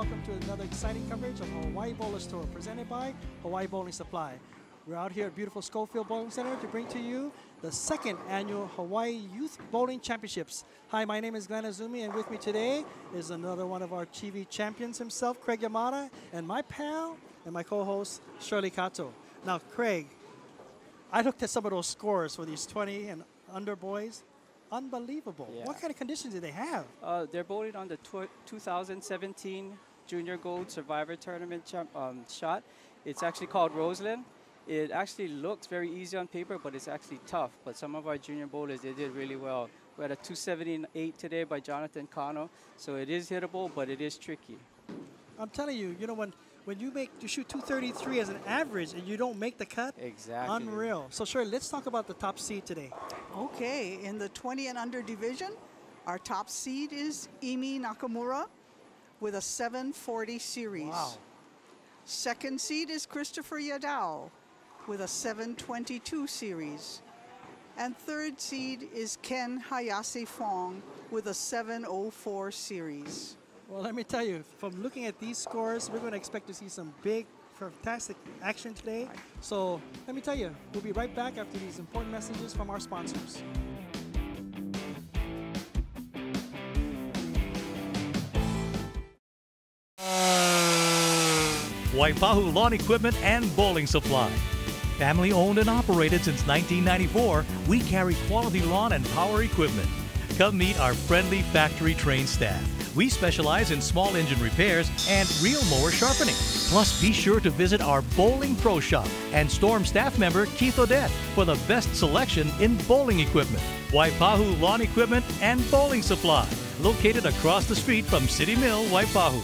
welcome to another exciting coverage of Hawaii Bowlers Tour presented by Hawaii Bowling Supply. We're out here at beautiful Schofield Bowling Center to bring to you the second annual Hawaii Youth Bowling Championships. Hi, my name is Glenn Azumi, and with me today is another one of our TV champions himself, Craig Yamada, and my pal and my co-host, Shirley Kato. Now, Craig, I looked at some of those scores for these 20 and under boys. Unbelievable. Yeah. What kind of conditions do they have? They're bowling on the 2017 Junior Gold Survivor Tournament shot. It's actually called Roseland. It actually looks very easy on paper, but it's actually tough. But some of our junior bowlers, they did really well. We had a 278 today by Jonathan Kano. So it is hittable, but it is tricky. I'm telling you, you know, when you shoot 233 as an average and you don't make the cut, exactly. Unreal. So Shirley, let's talk about the top seed today. Okay, in the 20 and under division, our top seed is Emi Nakamura with a 740 series. Wow. Second seed is Christopher Yadao with a 722 series. And third seed is Ken Hayase Fong with a 704 series. Well, let me tell you, from looking at these scores, we're going to expect to see some big, fantastic action today. So let me tell you, we'll be right back after these important messages from our sponsors. Waipahu Lawn Equipment and Bowling Supply. Family owned and operated since 1994, we carry quality lawn and power equipment. Come meet our friendly factory trained staff. We specialize in small engine repairs and reel mower sharpening. Plus, be sure to visit our Bowling Pro Shop and Storm staff member Keith Odette for the best selection in bowling equipment. Waipahu Lawn Equipment and Bowling Supply, located across the street from City Mill, Waipahu.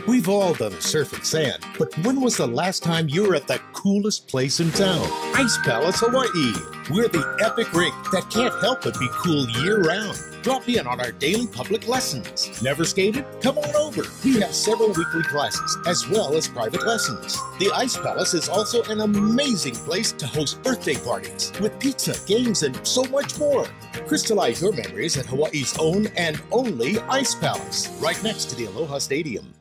We've all done surf and sand, but when was the last time you were at the coolest place in town? Ice Palace, Hawaii. We're the epic rink that can't help but be cool year-round. Drop in on our daily public lessons. Never skated? Come on over. We have several weekly classes, as well as private lessons. The Ice Palace is also an amazing place to host birthday parties, with pizza, games, and so much more. Crystallize your memories at Hawaii's own and only Ice Palace, right next to the Aloha Stadium.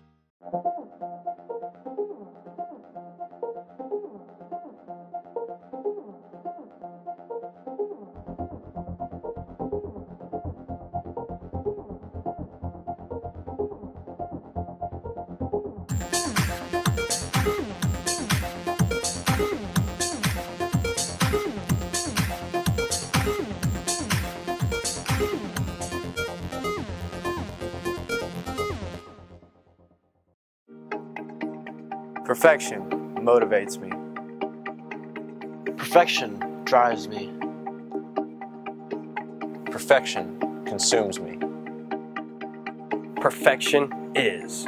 Perfection motivates me. Perfection drives me. Perfection consumes me. Perfection is.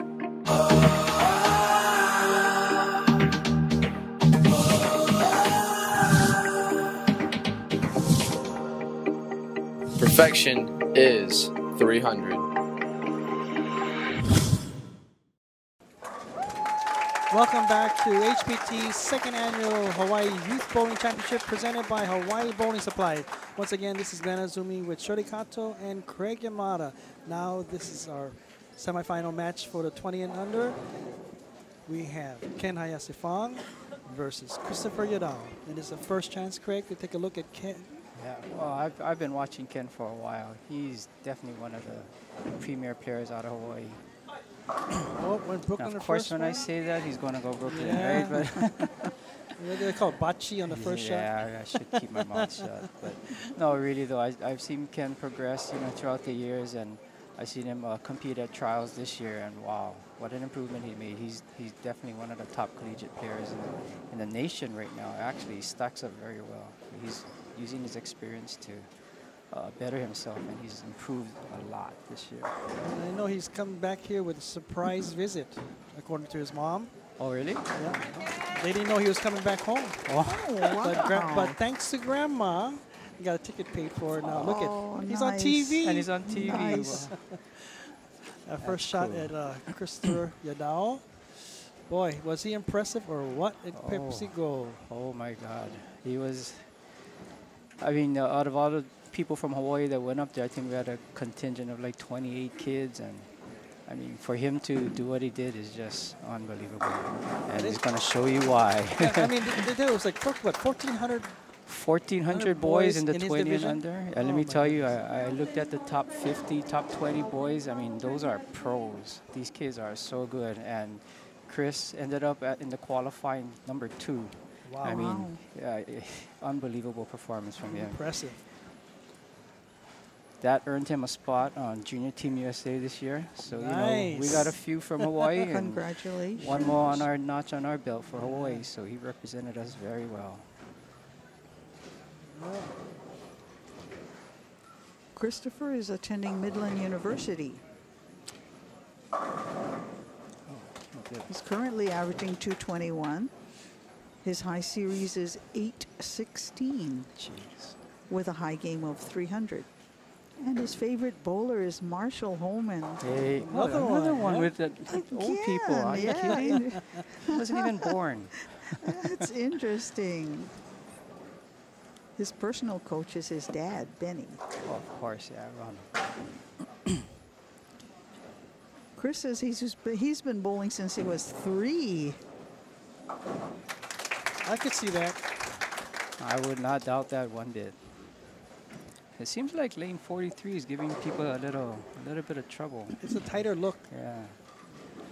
Perfection is 300. Welcome back to HBT's second annual Hawaii Youth Bowling Championship presented by Hawaii Bowling Supply. Once again, this is Glenn Azumi with Shirley Kato and Craig Yamada. Now this is our semifinal match for the 20 and under. We have Ken Hayase Fong versus Christopher Yadao. And it's the first chance, Craig, to take a look at Ken. Yeah, well, I've been watching Ken for a while. He's definitely one of the premier players out of Hawaii. Oh, when Brooklyn now, of the course, first when one? I say that, he's going to go Brooklyn, yeah. right? But what do they call it, bachi on the first shot? Yeah, I should keep my mouth shut. But no, really though, I've seen Ken progress, throughout the years, and I've seen him compete at trials this year, and wow, what an improvement he made. He's definitely one of the top collegiate players in the nation right now. Actually, he stacks up very well. He's using his experience to better himself, and he's improved a lot this year. And I know he's come back here with a surprise visit, according to his mom. Oh, really? Yeah. They didn't know he was coming back home. Oh, wow. But thanks to Grandma, he got a ticket paid for now. Look at, he's on TV. And he's on TV. Nice. First shot at Christopher Yadao. Boy, was he impressive or what? Pepsi goal. Oh my God. He was, I mean, out of all the people from Hawaii that went up there. I think we had a contingent of like 28 kids, and I mean, for him to do what he did is just unbelievable. And he's going to show you why. Yeah, I mean, there was like, what, 1,400? 1,400 boys in the 20 and under. And Oh let me my tell you, goodness. I looked at the top 50, top 20 boys. I mean, those are pros. These kids are so good. And Chris ended up in the qualifying number 2. Wow. I mean, unbelievable performance from him. Impressive. That earned him a spot on Junior Team USA this year. So, you know, we Nice. got a few from Hawaii. And Congratulations. one more on our notch on our belt for Hawaii. So he represented us very well. Christopher is attending Midland University. He's currently averaging 221. His high series is 816 Jeez. with a high game of 300. And his favorite bowler is Marshall Holman. Hey, Another another one, one huh? with the old people. Are you Yeah, kidding? He wasn't even born. That's interesting. His personal coach is his dad, Benny. Oh, of course, yeah, Ron. Chris says he's been bowling since he was 3. I could see that. I would not doubt that one bit. It seems like lane 43 is giving people a little bit of trouble. It's a tighter look. Yeah,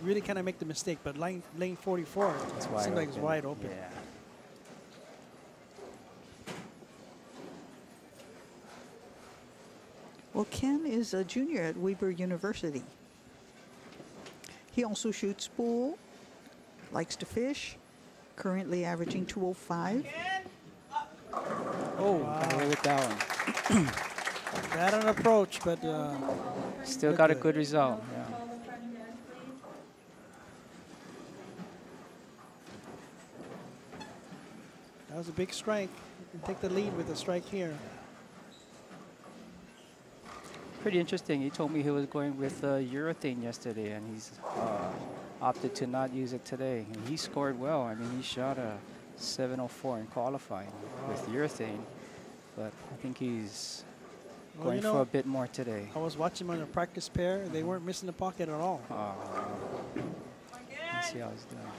Really kind of make the mistake, but lane 44 it's wide seems like it's open. wide open. Yeah. Well, Ken is a junior at Weber University. He also shoots pool, likes to fish, currently averaging 205. Oh, got away with that one. Bad on approach, but Still Look got a good. good result. Yeah. that was a big strike. You can take the lead with a strike here. Pretty interesting. He told me he was going with urethane yesterday, and he's opted to not use it today. And he scored well. I mean, he shot a 704 in qualifying with urethane, but I think he's Well, going you for know, a bit more today. I was watching them on a practice pair. They weren't missing the pocket at all. Let's see how he's doing.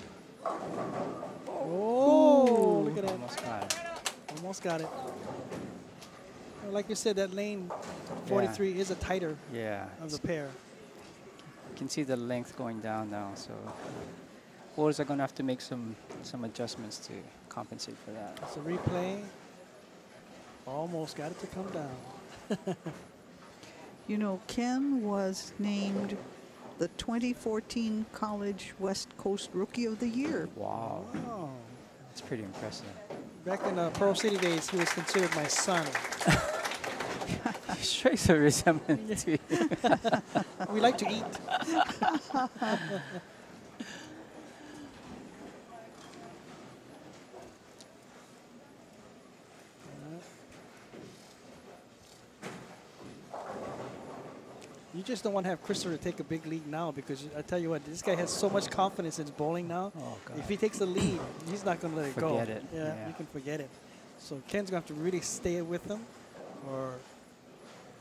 Oh, look at that. Almost got it. Almost got it. Well, like you said, that lane 43 is a tighter Yeah. of the pair. You can see the length going down now, so bowlers are going to have to make some adjustments to compensate for that. It's a replay. Almost got it to come down. You know, Ken was named the 2014 College West Coast Rookie of the Year. Wow, Oh. that's pretty impressive. Back in the Pro City days, he was considered my son. Shows a resemblance to you. We like to eat. You just don't want to have Christopher take a big lead now, because I tell you what, this guy has so much confidence in his bowling now. Oh, God. If he takes the lead, he's not going to let it go. Forget it. Yeah, Yeah. you can forget it. So Ken's going to have to really stay with him, or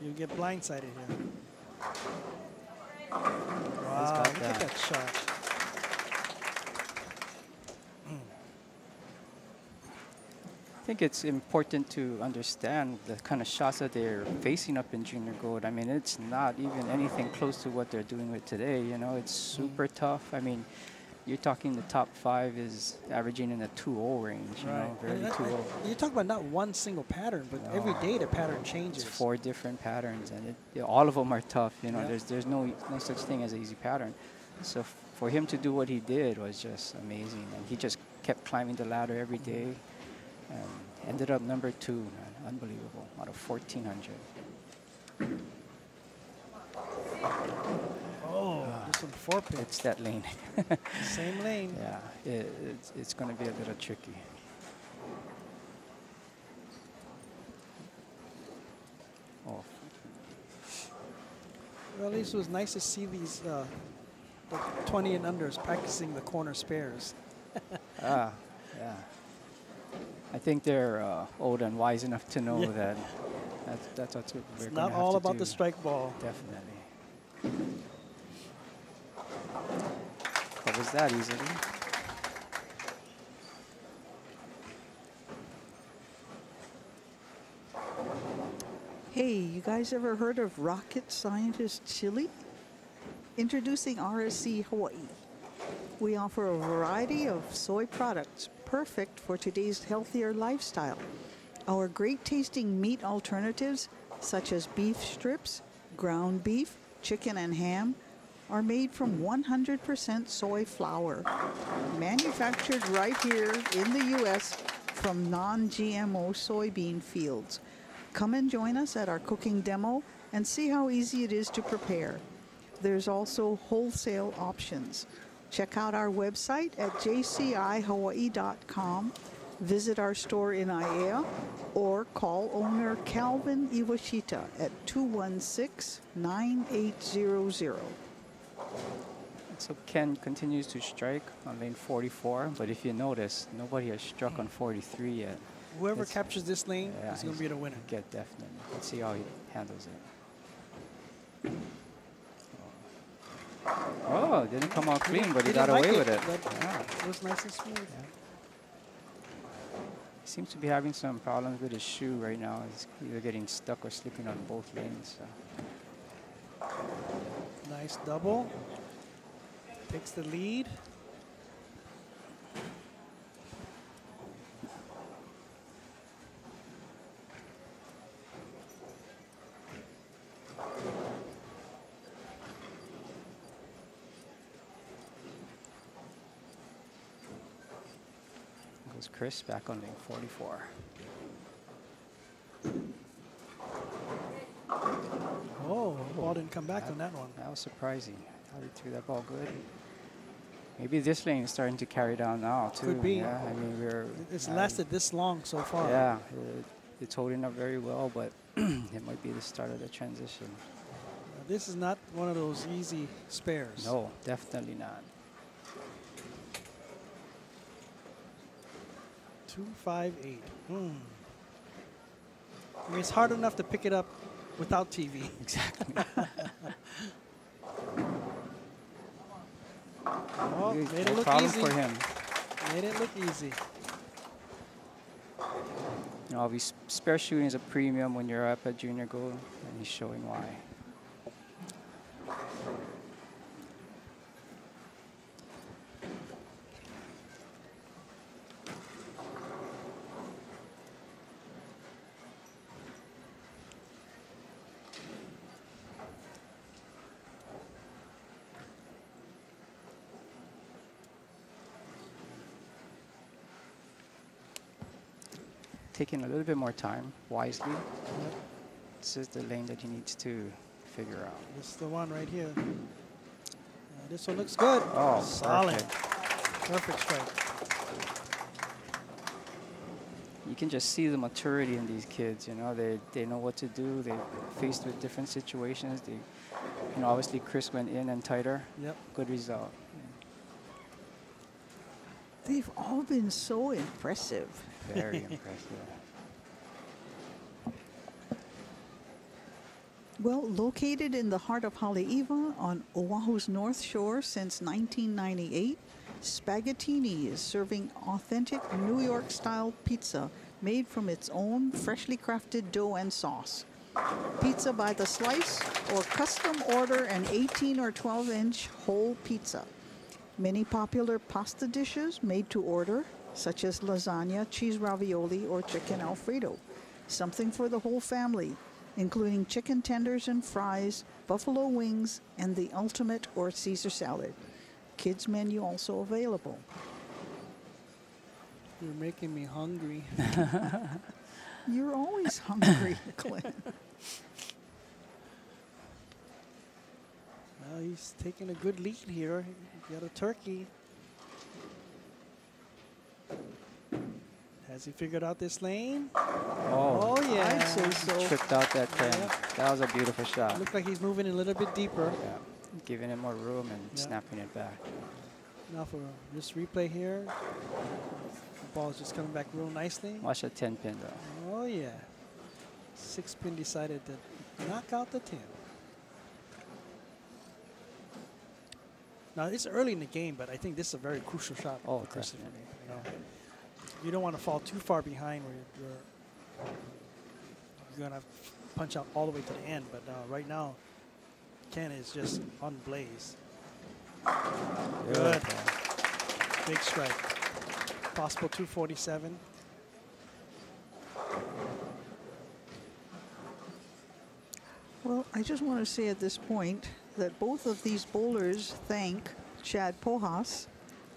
you'll get blindsided here. Wow, got look at that. that shot. I think it's important to understand the kind of shots that they're facing up in junior gold. I mean, it's not even anything close to what they're doing with today. You know, it's super tough. I mean, you're talking the top 5 is averaging in the 2-0 range. You know, And very 2-0. you talk about not one single pattern, but every day the pattern changes. It's 4 different patterns, and all of them are tough. You know, Yeah. there's no such thing as an easy pattern. So for him to do what he did was just amazing, and he just kept climbing the ladder every day, and ended up number 2. Man. Unbelievable, out of 1,400. Oh, this one 4 pin. It's that lane. Same lane. Yeah, it's going to be a little tricky. Oh, Well, at least it was nice to see these the 20 and unders practicing the corner spares. yeah. I think they're old and wise enough to know Yeah. that That's what we're It's gonna not have all to about do. the strike ball. Definitely. Covers that easily. Hey, you guys ever heard of rocket scientist chili? Introducing RSC Hawaii. We offer a variety of soy products perfect for today's healthier lifestyle. Our great tasting meat alternatives, such as beef strips, ground beef, chicken, and ham, are made from 100% soy flour, manufactured right here in the U.S. from non-GMO soybean fields. Come and join us at our cooking demo and see how easy it is to prepare. There's also wholesale options. Check out our website at jcihawaii.com, visit our store in Aiea, or call owner Calvin Iwashita at 216-9800. So Ken continues to strike on lane 44, but if you notice, nobody has struck on 43 yet. Whoever captures this lane Yeah, is going to be the winner. Get definitely. Let's see how he handles it. Oh, it didn't come out clean, but he got away with it. Yeah. It was nice and smooth. Yeah. He seems to be having some problems with his shoe right now. He's either getting stuck or slipping on both lanes. So. Nice double. Takes the lead. Goes Chris back on lane 44. Oh, the ball didn't come back on that one. That was surprising. How he threw that ball good. Maybe this lane is starting to carry down now too. Could be. Yeah, I mean It's lasted this long so far. Yeah, it's holding up very well, but it might be the start of the transition. This is not one of those easy spares. No, definitely not. 258. I mean, it's hard enough to pick it up without TV. Exactly. Oh, made it No look problem easy. for him. Made it look easy. You know, spare shooting is a premium when you're up at junior gold, and he's showing why. Taking a little bit more time, wisely. This is the lane that he needs to figure out. This is the one right here. This one looks good. Oh, solid. perfect. Perfect strike. You can just see the maturity in these kids. You know, they know what to do. They're faced with different situations. They, you know, obviously Chris went in and tighter. Yep. Good result. They've all been so impressive. Very impressive. Well, located in the heart of Haleiwa on Oahu's North Shore since 1998, Spaghettini is serving authentic New York-style pizza made from its own freshly crafted dough and sauce. Pizza by the slice or custom order an 18 or 12-inch whole pizza. Many popular pasta dishes made to order, such as lasagna, cheese ravioli, or chicken Alfredo. Something for the whole family, including chicken tenders and fries, buffalo wings, and the ultimate or Caesar salad. Kids menu also available. You're making me hungry. You're always hungry, Clint. Well, he's taking a good lead here. He got a turkey. Has he figured out this lane? Oh, yeah. I'd say so. Tripped out that pen. Yeah. That was a beautiful shot. Looks like he's moving a little bit deeper. Yeah. Giving it more room and Yeah. snapping it back. Now for this replay here. The ball's just coming back real nicely. Watch that 10 pin though. Oh, yeah. Six pin decided to knock out the 10. Now, it's early in the game, but I think this is a very crucial shot Oh, for Christopher. definitely. You know, you don't want to fall too far behind where you're going to punch out all the way to the end. But right now, Ken is just on blaze. Good. Big strike. Possible 247. Well, I just want to say at this point that both of these bowlers thank Chad Pojas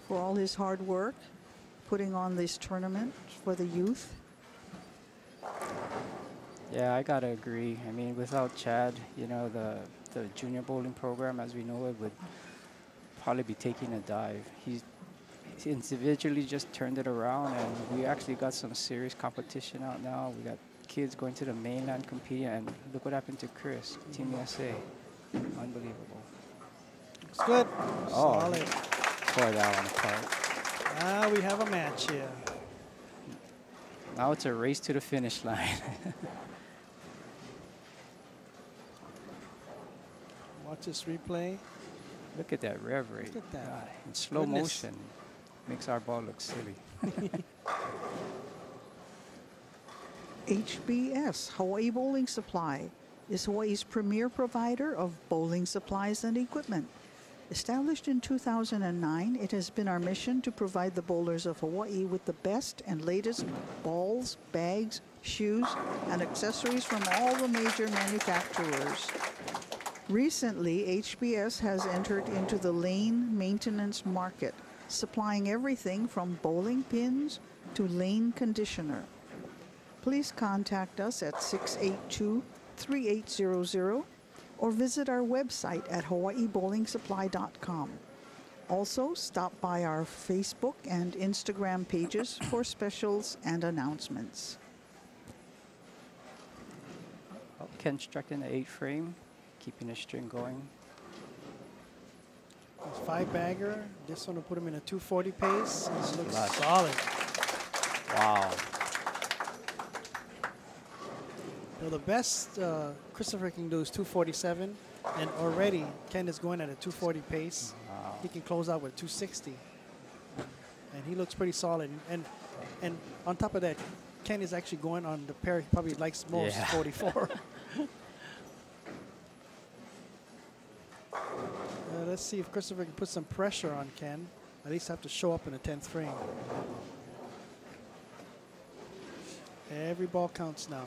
for all his hard work putting on this tournament for the youth. Yeah, I gotta agree. I mean, without Chad, you know, the junior bowling program as we know it would probably be taking a dive. He's individually just turned it around, and we actually got some serious competition out now. We got kids going to the mainland competing, and look what happened to Chris, Team USA. Unbelievable. It's good. Oh, Solid. tore that one apart. Now we have a match here. Now it's a race to the finish line. Watch this replay. Look at that rev rate. Look at that. God, in slow Goodness. motion. Makes our ball look silly. HBS, Hawaii Bowling Supply, is Hawaii's premier provider of bowling supplies and equipment. Established in 2009, it has been our mission to provide the bowlers of Hawaii with the best and latest balls, bags, shoes, and accessories from all the major manufacturers. Recently, HBS has entered into the lane maintenance market, supplying everything from bowling pins to lane conditioner. Please contact us at 682-3800 or visit our website at hawaiibowlingsupply.com. Also, stop by our Facebook and Instagram pages for specials and announcements. Oh, Ken struck in the 8 frame, keeping the string going. It's 5-bagger. This one will put him in a 240 pace. This looks Flush. solid. Wow. Well, the best Christopher can do is 247, and already Ken is going at a 240 pace. Wow. He can close out with 260, and he looks pretty solid. And on top of that, Ken is actually going on the pair he probably likes most, Yeah. 44. Let's see if Christopher can put some pressure on Ken. At least have to show up in the 10th frame. Every ball counts now.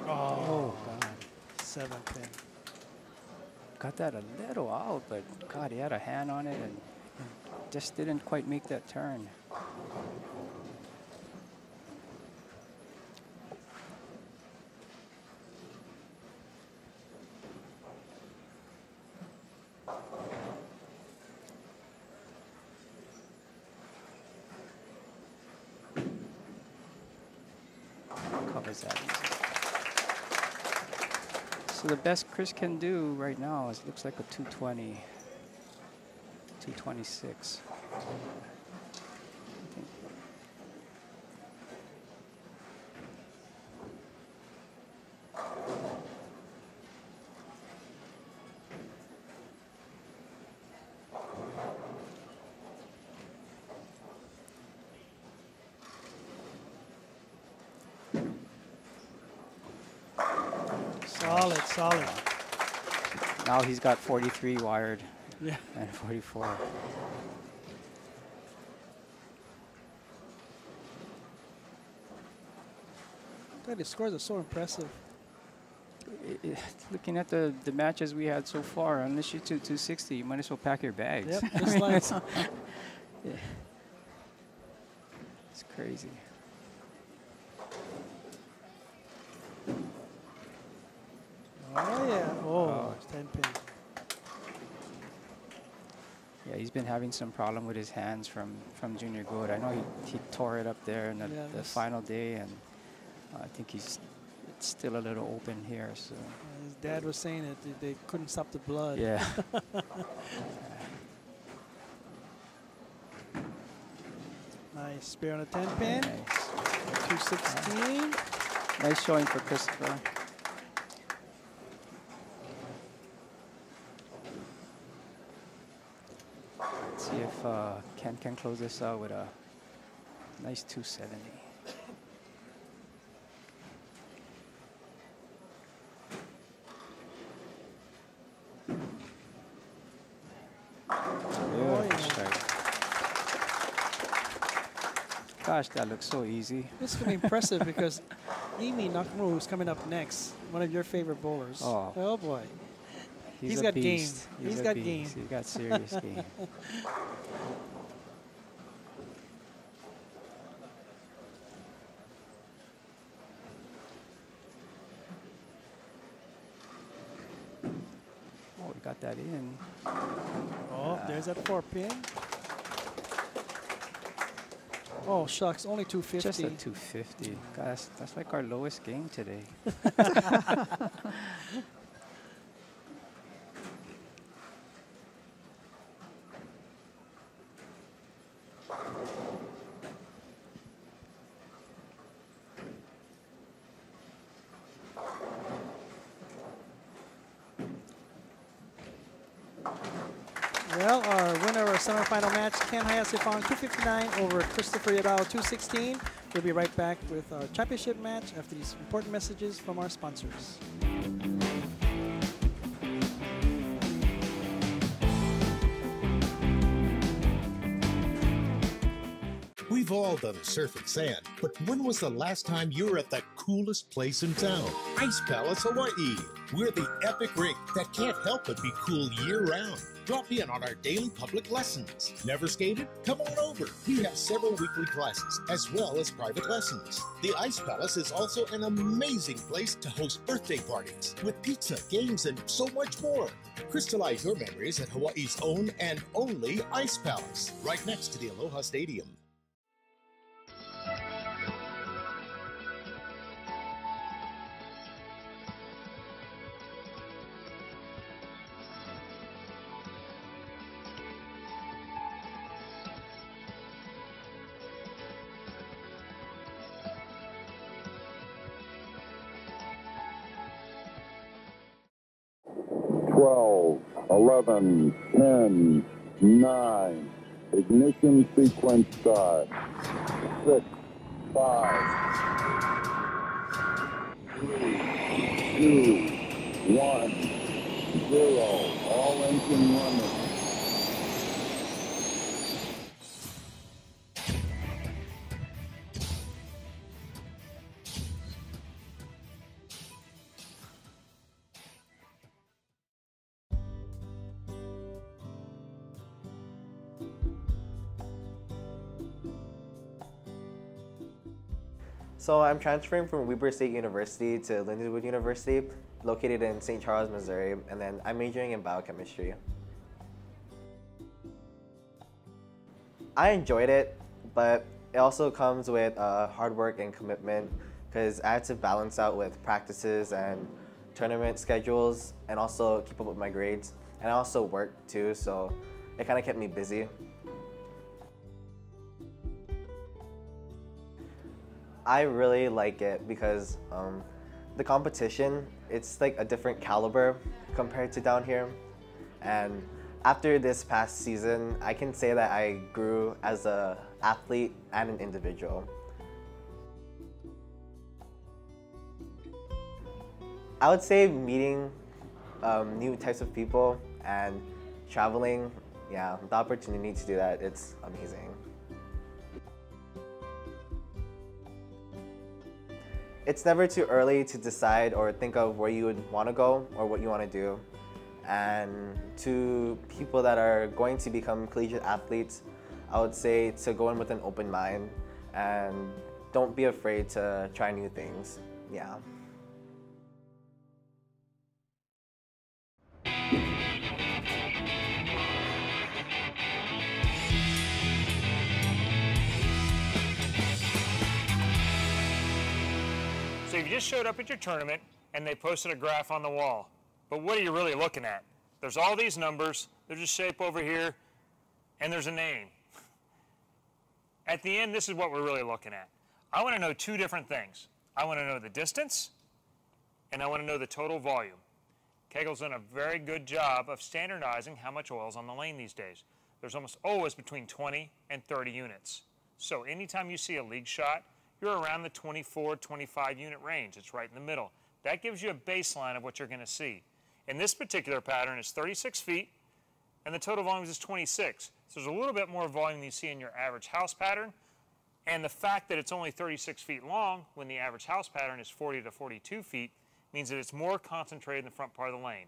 Oh, God. 7 pin. Got that a little out, but God, he had a hand on it and just didn't quite make that turn. Covers that easy. So the best Chris can do right now is looks like a 220, 226. Solid, solid. Now he's got 43 wired Yeah. and 44. God, the scores are so impressive. Looking at the matches we had so far, unless you do 260, you might as well pack your bags. Yep, just like. Yeah. It's crazy. Oh, yeah. Oh, Oh. 10 pin. Yeah, he's been having some problem with his hands from junior gold. I know he tore it up there in the that's- final day, and I think it's still a little open here. So His dad was saying that they couldn't stop the blood. yeah. Nice. Spear on a 10 pin. Nice. 216. Nice showing for Christopher. Let's see if Ken can close this out with a nice 270. Beautiful strike. Gosh, that looks so easy. This is going to be impressive because Imi Nakamura is coming up next, one of your favorite bowlers. Oh boy. He's a got beast. game. He's got game. He's got serious game. Oh, we got that in. Oh, there's that 4 pin. Oh, shucks, only 250. Just a 250. Gosh, that's like our lowest game today. Well, our winner of our semifinal match, Ken Hayase-Fong, 259 over Christopher Yadao, 216. We'll be right back with our championship match after these important messages from our sponsors. We've all done surf and sand, but when was the last time you were at the coolest place in town? Ice Palace, Hawaii. We're the epic rink that can't help but be cool year-round. Drop in on our daily public lessons. Never skated? Come on over. We have several weekly classes, as well as private lessons. The Ice Palace is also an amazing place to host birthday parties, with pizza, games, and so much more. Crystallize your memories at Hawaii's own and only Ice Palace, right next to the Aloha Stadium. Twelve, 11, 10, 9. Ignition sequence start. 6, 5, 3, 2, 1, 0. All engine running. So I'm transferring from Weber State University to Lindenwood University, located in St. Charles, Missouri, and then I'm majoring in biochemistry. I enjoyed it, but it also comes with hard work and commitment because I had to balance out with practices and tournament schedules and also keep up with my grades. And I also worked too, so it kind of kept me busy. I really like it because the competition, it's like a different caliber compared to down here. And after this past season, I can say that I grew as an athlete and an individual. I would say meeting new types of people and traveling, yeah, the opportunity to do that, it's amazing. It's never too early to decide or think of where you would want to go or what you want to do. And to people that are going to become collegiate athletes, I would say to go in with an open mind and don't be afraid to try new things. Yeah. So you just showed up at your tournament and they posted a graph on the wall. But what are you really looking at? There's all these numbers, there's a shape over here, and there's a name. At the end, this is what we're really looking at. I want to know two different things. I want to know the distance, and I want to know the total volume. Kegel's done a very good job of standardizing how much oil is on the lane these days. There's almost always between 20 and 30 units. So anytime you see a league shot, you're around the 24, 25 unit range. It's right in the middle. That gives you a baseline of what you're going to see. In this particular pattern, it's 36 feet, and the total volume is 26. So there's a little bit more volume than you see in your average house pattern. And the fact that it's only 36 feet long when the average house pattern is 40 to 42 feet means that it's more concentrated in the front part of the lane.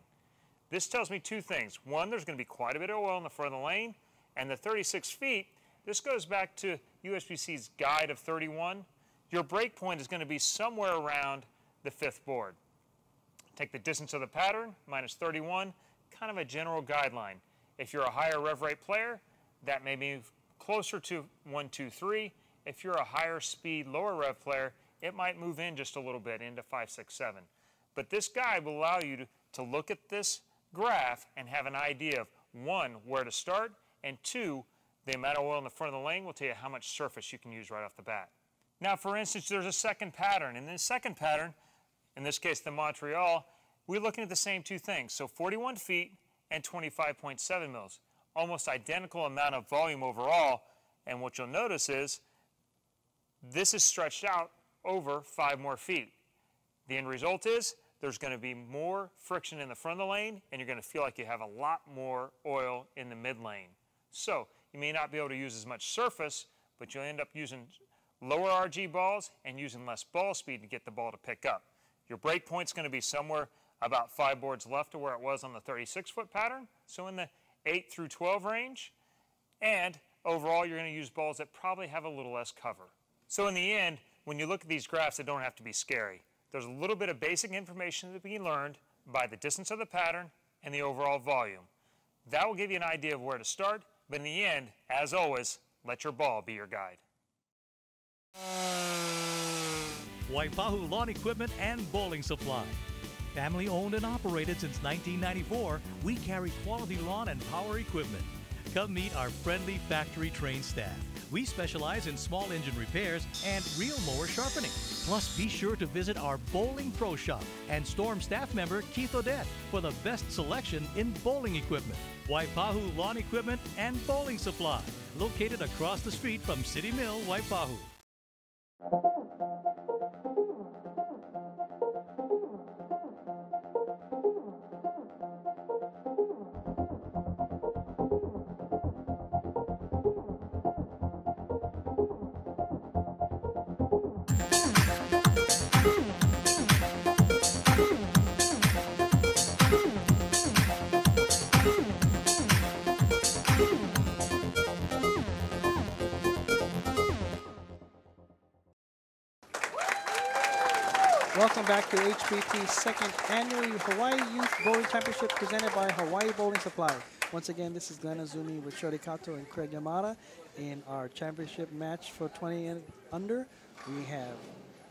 This tells me two things. One, there's going to be quite a bit of oil in the front of the lane, and the 36 feet, this goes back to USBC's guide of 31. Your break point is going to be somewhere around the fifth board. Take the distance of the pattern, minus 31, kind of a general guideline. If you're a higher rev rate player, that may be closer to 1, 2, 3. If you're a higher speed, lower rev player, it might move in just a little bit into 5, 6, 7. But this guide will allow you to look at this graph and have an idea of, one, where to start, and two, the amount of oil in the front of the lane will tell you how much surface you can use right off the bat. Now, for instance, there's a second pattern. In this second pattern, in this case the Montreal, we're looking at the same two things. So 41 feet and 25.7 mils. Almost identical amount of volume overall. And what you'll notice is this is stretched out over 5 more feet. The end result is there's going to be more friction in the front of the lane, and you're going to feel like you have a lot more oil in the mid lane. So you may not be able to use as much surface, but you'll end up using lower RG balls and using less ball speed to get the ball to pick up. Your break point's going to be somewhere about 5 boards left of where it was on the 36-foot pattern, so in the 8 through 12 range. And overall, you're going to use balls that probably have a little less cover. So in the end, when you look at these graphs, they don't have to be scary. There's a little bit of basic information that can be learned by the distance of the pattern and the overall volume. That will give you an idea of where to start, but in the end, as always, let your ball be your guide. Waipahu Lawn Equipment and Bowling Supply. Family owned and operated since 1994, we carry quality lawn and power equipment. Come meet our friendly factory-trained staff. We specialize in small engine repairs and reel mower sharpening. Plus, be sure to visit our Bowling Pro Shop and Storm staff member Keith Odette for the best selection in bowling equipment. Waipahu Lawn Equipment and Bowling Supply, located across the street from City Mill, Waipahu. Welcome back to HBT's second annual Hawaii Youth Bowling Championship presented by Hawaii Bowling Supply. Once again, this is Glenn Azumi with Shodi Kato and Craig Yamada. In our championship match for 20 and under, we have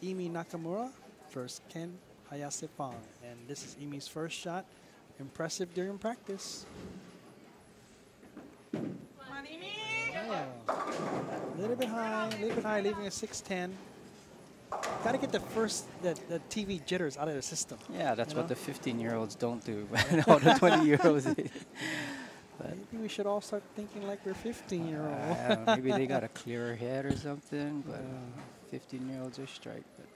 Emi Nakamura versus Ken Hayase-Fong. And this is Emi's first shot. Impressive during practice. Yeah. A little bit high, leaving a 6'10". Got to get the TV jitters out of the system. Yeah, that's what the 15-year-olds don't do. All the 20-year-olds. Maybe we should all start thinking like we're 15-year-olds. Maybe they got a clearer head or something, but 15-year-olds are straight. But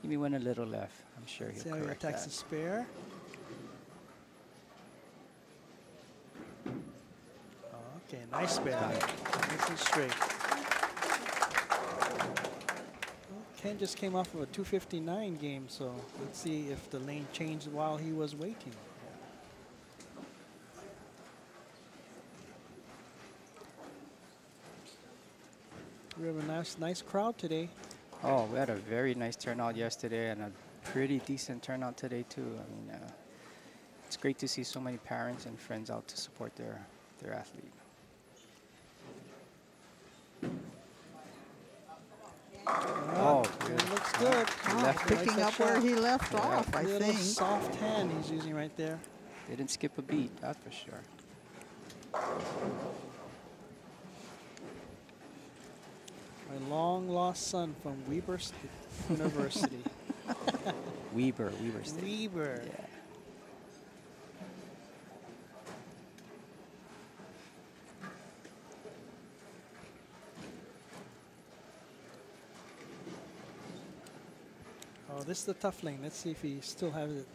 maybe went a little left. I'm sure he'll correct that. Texas spare. Okay, nice spare. Nice and straight. Ken just came off of a 259 game, so let's see if the lane changed while he was waiting. We have a nice crowd today. Oh, we had a very nice turnout yesterday and a pretty decent turnout today too. I mean, it's great to see so many parents and friends out to support their athlete. Oh, it looks good. Picking up where he left off, I think. Soft hand he's using right there. They didn't skip a beat, that's for sure. in-law's son from Weber University. Weber State. Weber. Yeah. Oh, this is the tough lane. Let's see if he still has it.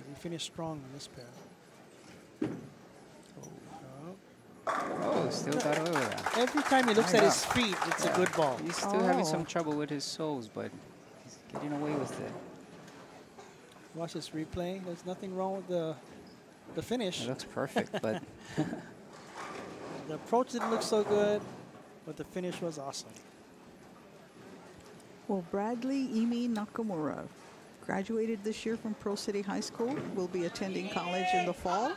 He finished strong on this pair. Oh, still got away with that. Every time he looks at his feet, it's a good ball. He's still having some trouble with his soles, but he's getting away with it. Watch this replay. There's nothing wrong with the finish. It looks perfect, but the approach didn't look so good, but the finish was awesome. Well, Bradley Imi Nakamura graduated this year from Pearl City High School. Will be attending college in the fall.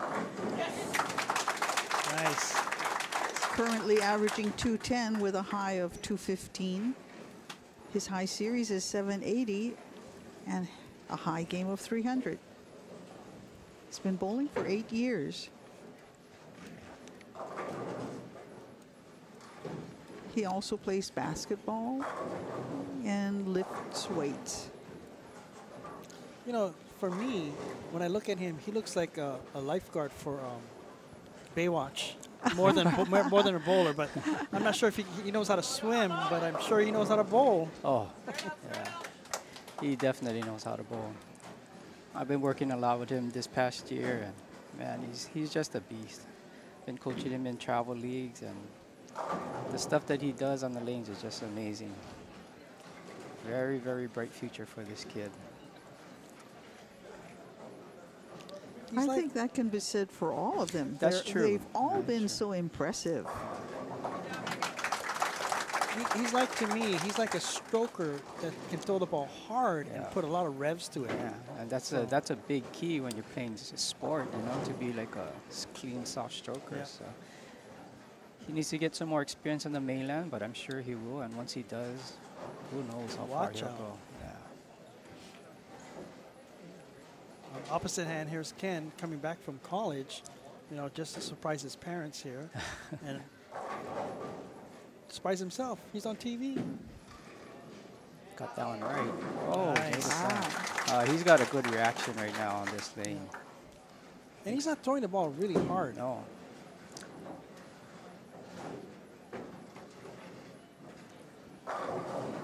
Nice. He's currently averaging 210 with a high of 215. His high series is 780 and a high game of 300. He's been bowling for 8 years. He also plays basketball and lifts weights. You know, for me, when I look at him, he looks like a lifeguard for Baywatch, more than a bowler. But I'm not sure if he knows how to swim, but I'm sure he knows how to bowl. oh, yeah, he definitely knows how to bowl. I've been working a lot with him this past year, and man, he's just a beast. Been coaching him in travel leagues, and the stuff that he does on the lanes is just amazing. Very, very bright future for this kid. I think that can be said for all of them. That's true. They've all been so impressive. He's like, to me, he's like a stroker that can throw the ball hard and put a lot of revs to it. Yeah, and that's a big key when you're playing this sport, you know, to be like a clean, soft stroker. Yeah. So he needs to get some more experience on the mainland, but I'm sure he will. And once he does, who knows how far he'll go. Yeah. On the opposite hand, here's Ken coming back from college, you know, just to surprise his parents here. And surprise himself. He's on TV. Got that one right. Oh, Nice. he's got a good reaction right now on this lane. And he's not throwing the ball really hard. No.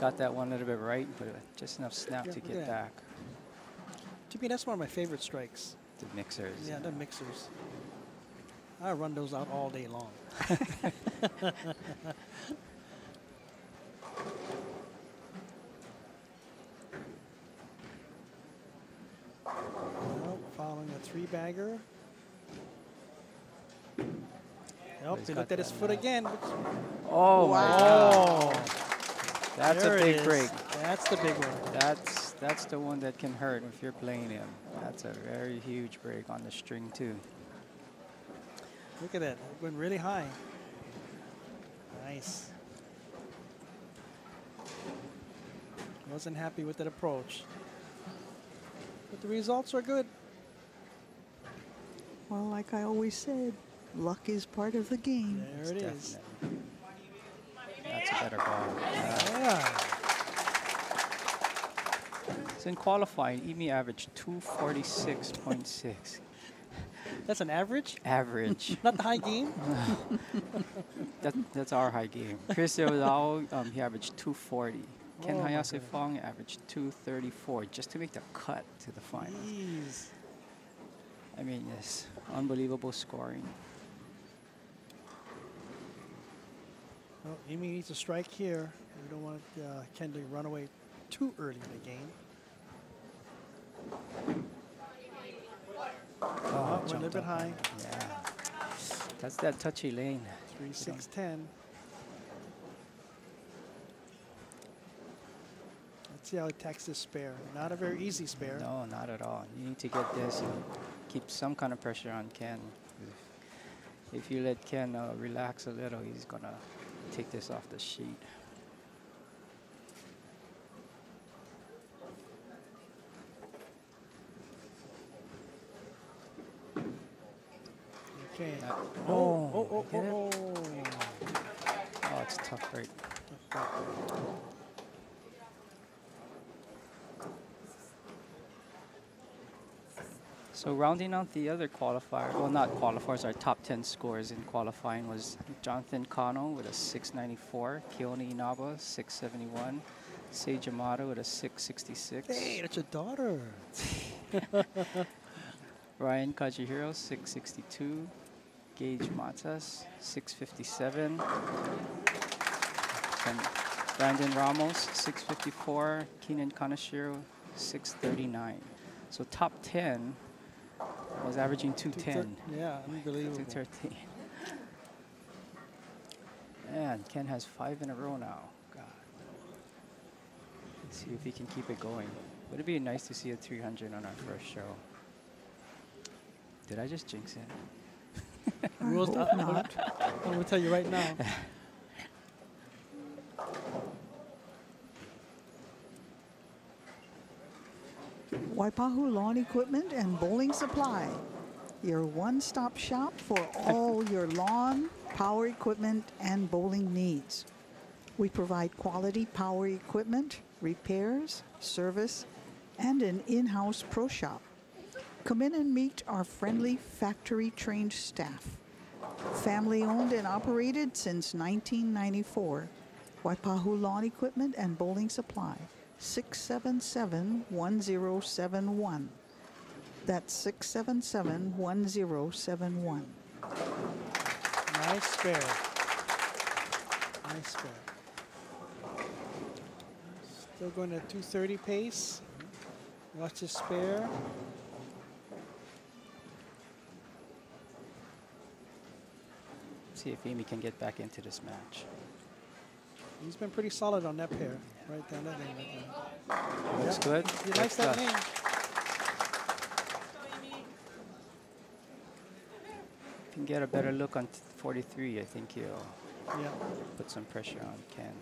Got that one a little bit right, but just enough snap to get back. To me, that's one of my favorite strikes. The mixers. Yeah, the mixers. I run those out all day long. Following a three-bagger. Nope, he looked at his foot again. Oh, my God. That's There a it big is. break. That's the big one. That's the one that can hurt if you're playing him. That's a very huge break on the string, too. Look at that. It went really high. Nice. Wasn't happy with that approach. But the results are good. Well, like I always said, luck is part of the game. There it is. That's a better ball. Yeah. So in qualifying, Emi averaged 246.6. That's an average? Average. Not the high game? That's our high game. Chris Yodao, he averaged 240. Ken Oh my Hayase goodness. Fong averaged 234 just to make the cut to the finals. Jeez. I mean, yes, unbelievable scoring. Well, Amy needs a strike here. We don't want Ken to run away too early in the game. Oh, went a little bit high. Yeah. That's that touchy lane. 3-6-10. Let's see how he attacks this spare. Not a very easy spare. No, not at all. You need to get this and keep some kind of pressure on Ken. If you let Ken relax a little, he's going to take this off the sheet. Okay. Oh, Oh, it's a tough break. So rounding out the other qualifier, well, not qualifiers, our top 10 scores in qualifying was Jonathan Kano with a 694, Keone Inaba 671, Sage Amato with a 666. Hey, that's your daughter. Ryan Kajihiro 662, Gage Matas 657, and Brandon Ramos 654, Keenan Kanashiro 639. So top 10 was averaging 210. Yeah, unbelievable. 213. Man, Ken has 5 in a row now. God. Let's see if he can keep it going. Would it be nice to see a 300 on our first show? Did I just jinx it? I'm going to tell you right now. Waipahu Lawn Equipment and Bowling Supply, your one-stop shop for all your lawn, power equipment, and bowling needs. We provide quality power equipment, repairs, service, and an in-house pro shop. Come in and meet our friendly factory-trained staff. Family-owned and operated since 1994. Waipahu Lawn Equipment and Bowling Supply. 677-1071. That's 677-1071. Nice spare. Nice spare. Still going at 230 pace. Watch his spare. See if Amy can get back into this match. He's been pretty solid on that pair. Right down that lane. Right Looks good. He likes that lane. Can get a better look on 43. I think he'll put some pressure on Ken.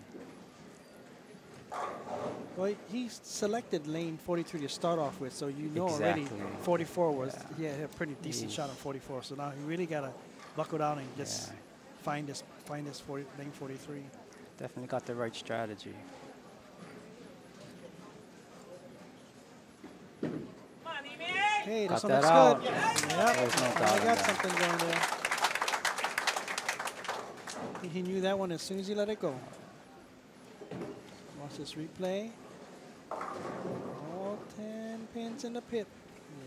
Well, he selected lane 43 to start off with, so you know Exactly. already 44 was he had a pretty decent shot on 44. So now he really got to buckle down and just find this lane 43. Definitely got the right strategy. Hey, got this one that looks out. good. Yep. There's no doubt I on got that. something going there. He knew that one as soon as he let it go. Watch this replay. All 10 pins in the pit.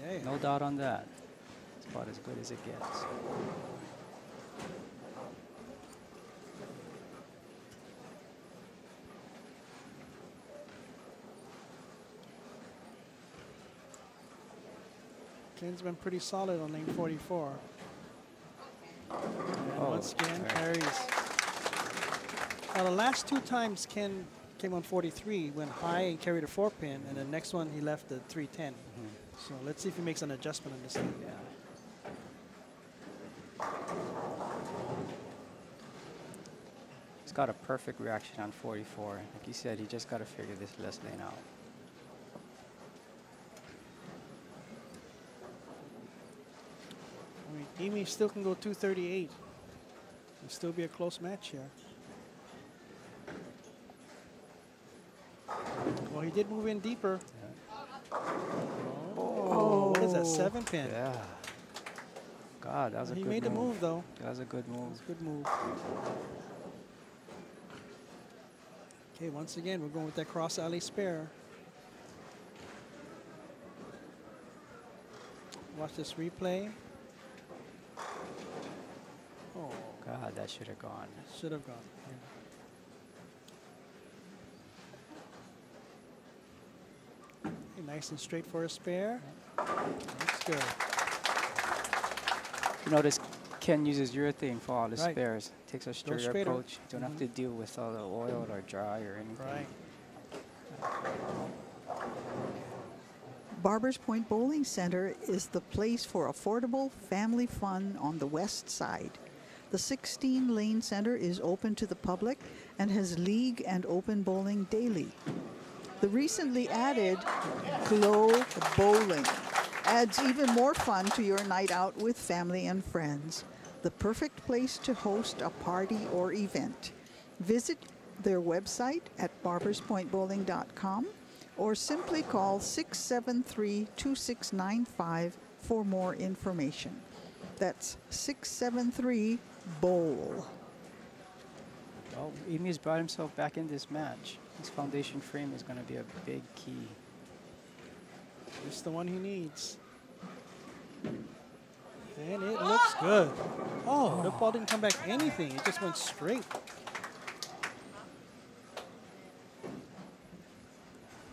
Yeah. No doubt on that. It's about as good as it gets. Ken's been pretty solid on lane 44. And Oh, once again, right. carries. Now, the last 2 times Ken came on 43, went high and carried a 4-pin, and the next one he left the 310. So let's see if he makes an adjustment on this thing. He's got a perfect reaction on 44. Like you said, he just got to figure this last lane out. I mean, Amy still can go 238. It'll still be a close match here. Well, he did move in deeper. Oh, what is that, 7-pin? Yeah. God, that was a He good made the move, though. That was a good move. That's a good move. Okay, once again, we're going with that cross alley spare. Watch this replay. Oh, God, that should have gone. should have gone. Okay, nice and straight for a spare. Looks good. You notice Ken uses urethane for all his Right. spares. Takes a straighter straighter. approach. You don't have to deal with all the oil or dry or anything. Right. Barbers Point Bowling Center is the place for affordable family fun on the west side. The 16-lane center is open to the public and has league and open bowling daily. The recently added Glow Bowling adds even more fun to your night out with family and friends. The perfect place to host a party or event. Visit their website at barberspointbowling.com or simply call 673-2695 for more information. That's 673-BOWL. Well, Amy's brought himself back in this match. His foundation frame is going to be a big key. It's the one he needs. And it looks good. Oh, the ball didn't come back anything. It just went straight.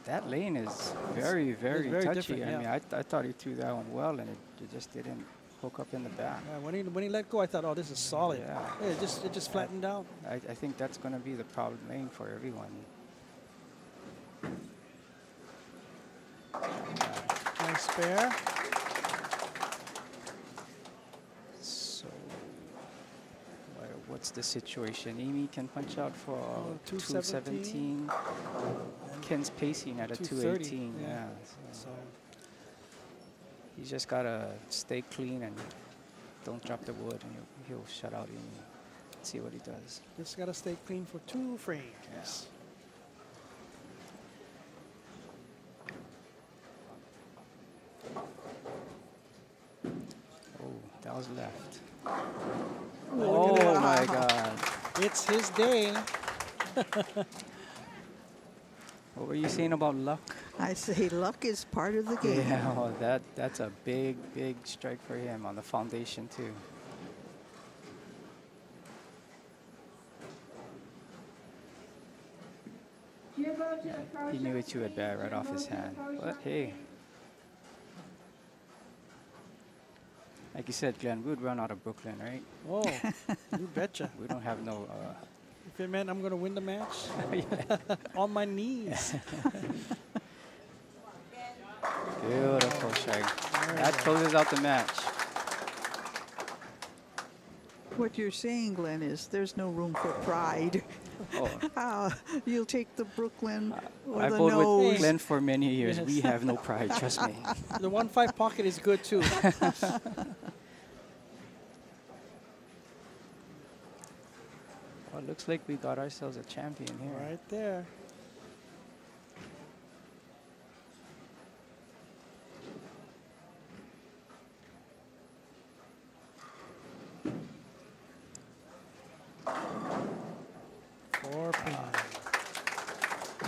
That lane is very, very, very touchy. different, I yeah. mean, I thought he threw that one well, and it just didn't hook up in the back. When he let go, I thought, oh, this is solid. Yeah. It just flattened out. I think that's going to be the problem lane for everyone. Nice spare. So, what's the situation? Amy can punch out for 217. Ken's pacing at a 218. Yeah. So he's just got to stay clean and don't drop the wood, and he'll shut out Amy. Let's see what he does. Just got to stay clean for 2 frames. Yes. Oh, that was left. Oh, my God. It's his day. What were you saying about luck? I say luck is part of the game. Yeah, well, that's a big, big strike for him on the foundation, too. Yeah, he knew it too bad right off his hand. But hey, like you said, Glenn, we would run out of Brooklyn, right? Oh, you betcha. We don't have no... if it meant I'm going to win the match, on my knees. Beautiful strike. That closes out the match. What you're saying, Glenn, is there's no room for pride. Oh. You'll take the Brooklyn or I've the bowled nose. with Glenn for many years. Yes. We have no pride, trust me. The 1-5 pocket is good, too. Well, it looks like we got ourselves a champion here. Right there.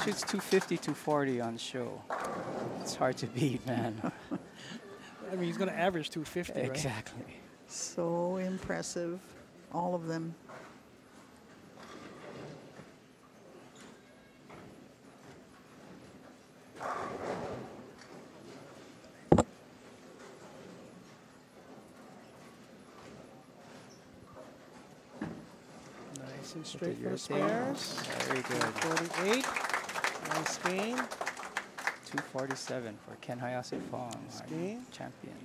Shoots 250, 240 on show. It's hard to beat, man. I mean, he's going to average 250, right? Exactly. So impressive, all of them. Nice and straight for the spares. Very good. 48. Nice game. 247 for Ken Hayase Fong, our game. champion.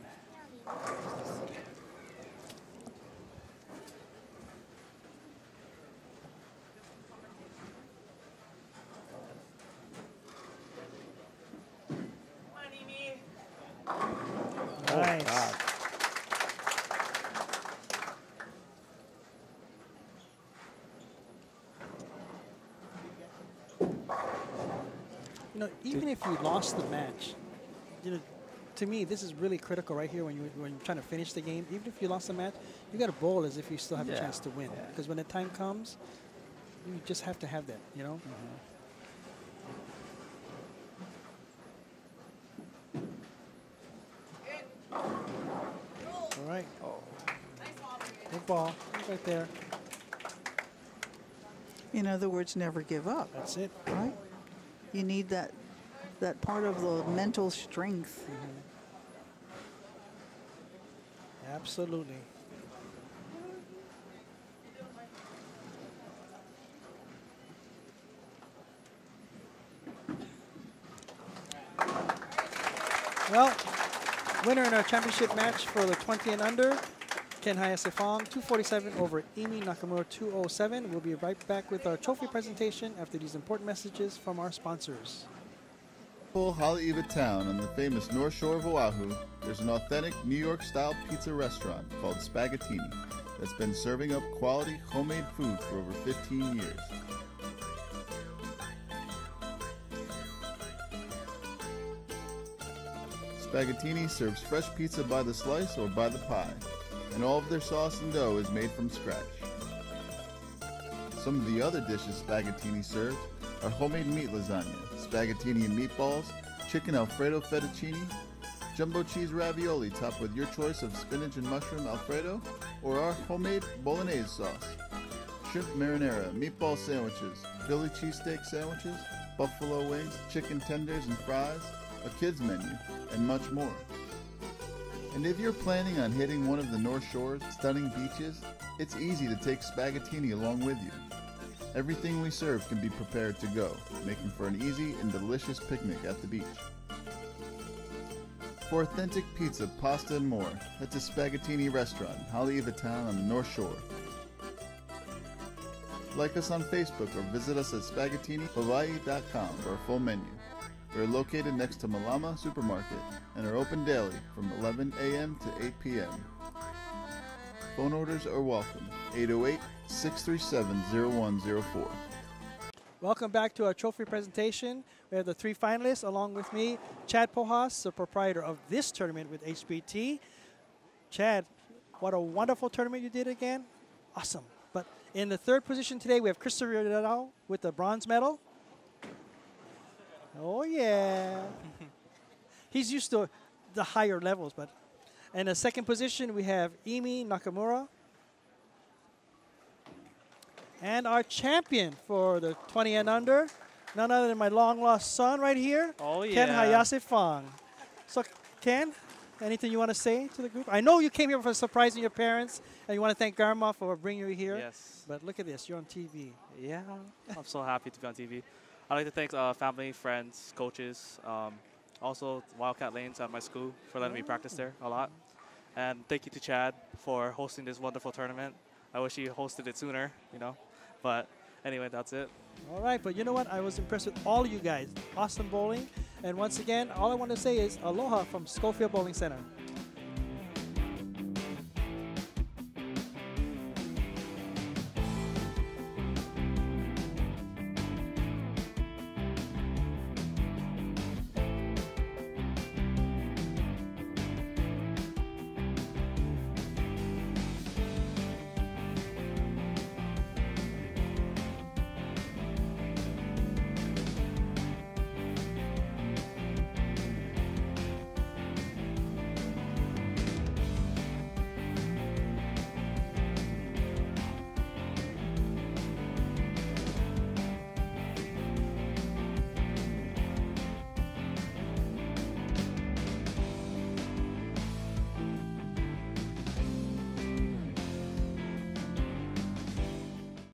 Nice. God. You know, even if you lost the match, you know, to me, this is really critical right here when you're trying to finish the game. Even if you lost the match, you got to bowl as if you still have a chance to win. Because when the time comes, you just have to have that, you know? All right. Good ball. Right there. In other words, never give up. That's it. Right? You need that part of the mental strength. Absolutely. Well, winner in our championship match for the 20 and under, Ken Hayase Fong, 247 over Emi Nakamura, 207. We'll be right back with our trophy presentation after these important messages from our sponsors. Haleiwa Town on the famous North Shore of Oahu, there's an authentic New York-style pizza restaurant called Spaghettini that's been serving up quality homemade food for over 15 years. Spaghettini serves fresh pizza by the slice or by the pie, and all of their sauce and dough is made from scratch. Some of the other dishes Spaghettini serves are homemade meat lasagna, spaghettini and meatballs, chicken Alfredo fettuccine, jumbo cheese ravioli topped with your choice of spinach and mushroom Alfredo, or our homemade bolognese sauce, shrimp marinara, meatball sandwiches, Philly cheesesteak sandwiches, buffalo wings, chicken tenders and fries, a kids menu, and much more. And if you're planning on hitting one of the North Shore's stunning beaches, it's easy to take Spaghettini along with you. Everything we serve can be prepared to go, making for an easy and delicious picnic at the beach. For authentic pizza, pasta, and more, head to Spaghettini Restaurant, Haleiwa Town on the North Shore. Like us on Facebook or visit us at SpaghettiniHawaii.com for a full menu. We're located next to Malama Supermarket and are open daily from 11 a.m. to 8 p.m. Phone orders are welcome, 808-637-0104. Welcome back to our trophy presentation. We have the 3 finalists along with me, Chad Pojas, the proprietor of this tournament with HBT. Chad, what a wonderful tournament you did again. Awesome. But in the 3rd position today, we have Christopher Yodao with the bronze medal. Oh, yeah. He's used to the higher levels, but in the 2nd position, we have Emi Nakamura. And our champion for the 20 and under, none other than my long-lost son right here, Ken Hayase Fong. So, Ken, anything you want to say to the group? I know you came here for surprising your parents, and you want to thank Garma for bringing you here. Yes. But look at this, you're on TV. Yeah, I'm so happy to be on TV. I'd like to thank family, friends, coaches, also Wildcat Lanes at my school for letting me practice there a lot. And thank you to Chad for hosting this wonderful tournament. I wish he hosted it sooner, you know. But anyway, that's it. All right, but you know what? I was impressed with all of you guys. Awesome bowling. And once again, all I want to say is aloha from Schofield Bowling Center.